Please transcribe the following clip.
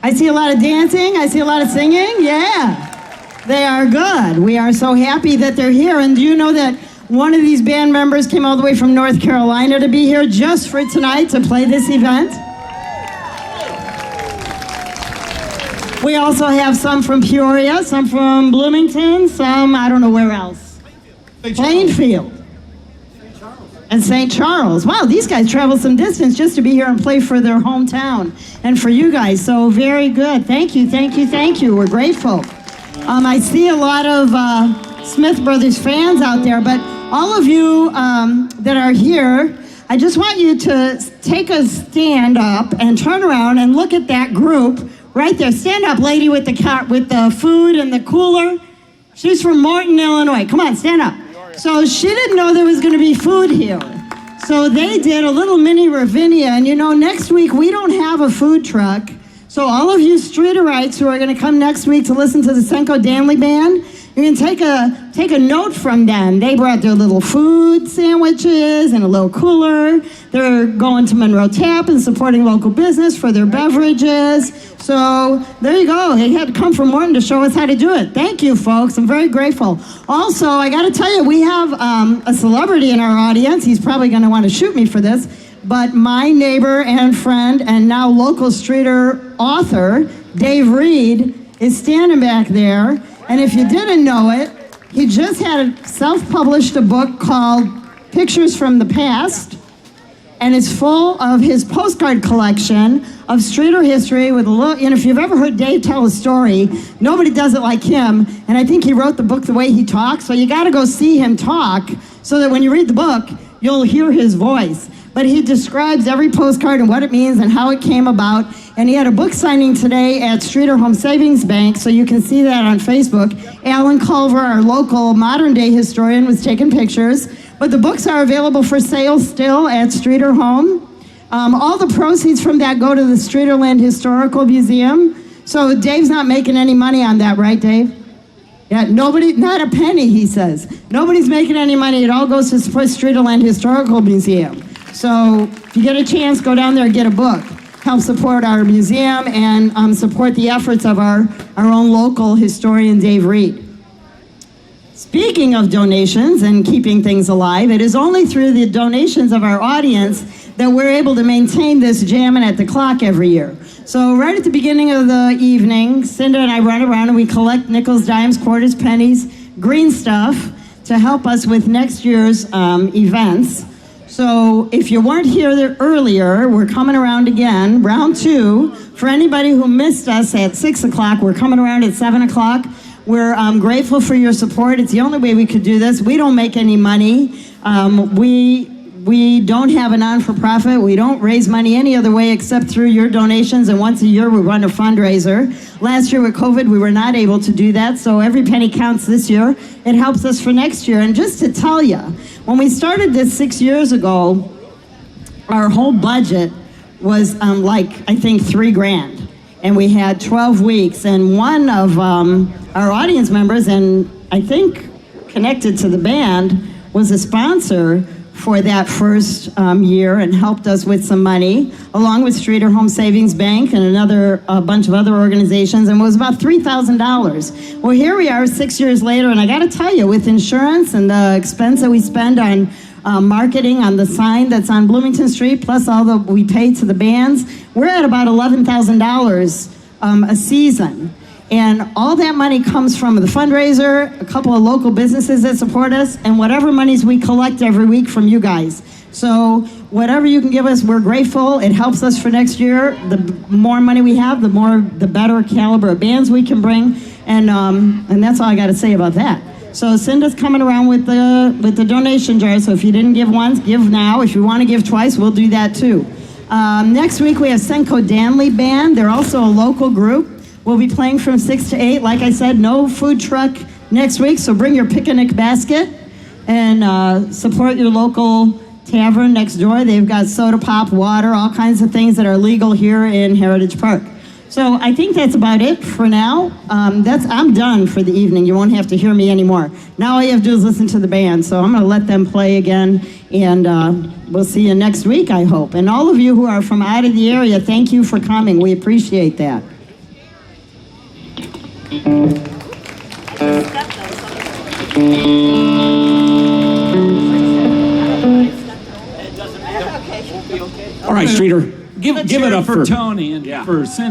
I see a lot of dancing. I see a lot of singing. Yeah, they are good. We are so happy that they're here. And do you know that one of these band members came all the way from North Carolina to be here just for tonight to play this event? We also have some from Peoria, some from Bloomington, some I don't know where else. Plainfield. And St. Charles. Wow, these guys traveled some distance just to be here and play for their hometown and for you guys. So very good. Thank you, thank you, thank you. We're grateful. I see a lot of Smith Brothers fans out there, but all of you that are here, I just want you to take a stand up and turn around and look at that group right there. Stand up, lady with the food and the cooler. She's from Morton, Illinois. Come on, stand up. So she didn't know there was going to be food here. So they did a little mini Ravinia, and you know, next week we don't have a food truck. So all of you Streetorites who are going to come next week to listen to the Senko Danley Band, you can take a note from them. They brought their little food sandwiches and a little cooler. They're going to Monroe Tap and supporting local business for their beverages. So there you go. They had to come from Morton to show us how to do it. Thank you, folks. I'm very grateful. Also, I got to tell you, we have a celebrity in our audience. He's probably going to want to shoot me for this. But my neighbor and friend and now local Streator author, Dave Reed, is standing back there. And if you didn't know it, he just had self-published a book called Pictures from the Past, and it's full of his postcard collection of Streator history with a little, you know, if you've ever heard Dave tell a story, nobody does it like him, and I think he wrote the book the way he talks, so you gotta go see him talk so that when you read the book, you'll hear his voice. But he describes every postcard and what it means and how it came about. And he had a book signing today at Streator Home Savings Bank, so you can see that on Facebook. Alan Culver, our local modern-day historian, was taking pictures. But the books are available for sale still at Streator Home. All the proceeds from that go to the Streatorland Historical Museum. So Dave's not making any money on that, right, Dave? Yeah, nobody, not a penny, he says. Nobody's making any money. It all goes to support Streatorland Historical Museum. So if you get a chance, go down there and get a book. Help support our museum and support the efforts of our own local historian, Dave Reed. Speaking of donations and keeping things alive, it is only through the donations of our audience that we're able to maintain this Jammin' at the Clock every year. So right at the beginning of the evening, Cinda and I run around and we collect nickels, dimes, quarters, pennies, green stuff to help us with next year's events. So if you weren't here earlier, we're coming around again, round 2. For anybody who missed us at 6 o'clock, we're coming around at 7 o'clock. We're grateful for your support. It's the only way we could do this. We don't make any money. We don't have a non-for-profit. We don't raise money any other way except through your donations, and once a year we run a fundraiser. Last year with COVID, we were not able to do that, so every penny counts this year. It helps us for next year. And just to tell you, when we started this 6 years ago, our whole budget was I think $3,000. And we had 12 weeks, and one of our audience members, and I think connected to the band, was a sponsor for that first year and helped us with some money, along with Streator Home Savings Bank and a bunch of other organizations, and it was about $3,000. Well, here we are 6 years later, and I gotta tell you, with insurance and the expense that we spend on marketing on the sign that's on Bloomington Street, plus all that we pay to the bands, we're at about $11,000 a season. And all that money comes from the fundraiser, a couple of local businesses that support us, and whatever monies we collect every week from you guys. So whatever you can give us, we're grateful. It helps us for next year. The more money we have, the better caliber of bands we can bring. And that's all I got to say about that. So Cinda's coming around with the donation jar. So if you didn't give once, give now. If you want to give twice, we'll do that too. Next week we have Senko Danley Band. They're also a local group. We'll be playing from 6 to 8. Like I said, no food truck next week, so bring your picnic basket and support your local tavern next door. They've got soda pop, water, all kinds of things that are legal here in Heritage Park. So I think that's about it for now. I'm done for the evening. You won't have to hear me anymore. Now all you have to do is listen to the band. So I'm going to let them play again, and we'll see you next week, I hope. And all of you who are from out of the area, thank you for coming. We appreciate that. All right, Streator, give it up for Toni and for Cindy.